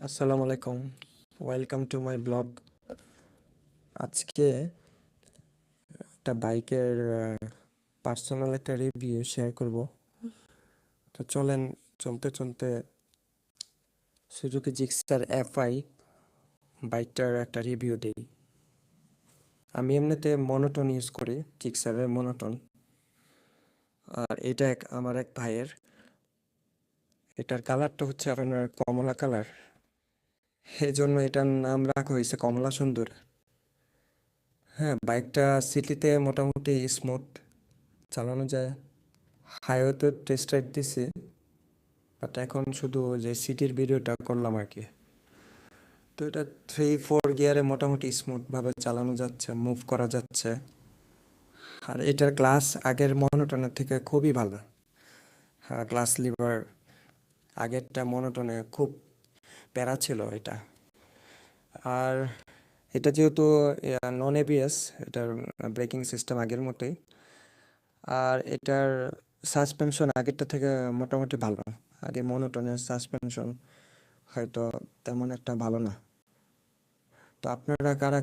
আসসালামু আলাইকুম, welcome to my blog. আজকে একটা বাইকের পার্সোনাল একটা রিভিউ শেয়ার করব। তো চলেন, চলতে চলতে সুজুকি জিক্সার এফআই বাইকটার একটা রিভিউ দিই। আমি এমনিতে মনোটন ইউজ করি, জিক্সারের মনোটন। আর এটা আমার এক ভাইয়ের। এটার কালারটা হচ্ছে আপনার কমলা কালার, এই জন্য এটার নাম রাখা হয়েছে কমলা সুন্দর। হ্যাঁ, বাইকটা সিটিতে মোটামুটি স্মুথ চালানো যায়। হাইওয়েতে টেস্ট রাইড দিছি, বাট এখন শুধু যে সিটির ভিডিওটা করলাম আর কি। তো এটা 3-4 গিয়ারে মোটামুটি স্মুথভাবে চালানো যাচ্ছে, মুভ করা যাচ্ছে। আর এটার গ্লাস আগের মনোটনের থেকে খুবই ভালো। হ্যাঁ, গ্লাস লিভার আগেরটা মনোটনে খুব প্যারা ছিল এটা। আর এটা যেহেতু নন এবিএস, এটার ব্রেকিং সিস্টেম আগের মতোই। আর এটার সাসপেনশন আগেরটা থেকে মোটামুটি ভালো। আগে মনোটনের সাসপেনশন হয়তো তেমন একটা ভালো না। তো আপনারা কারা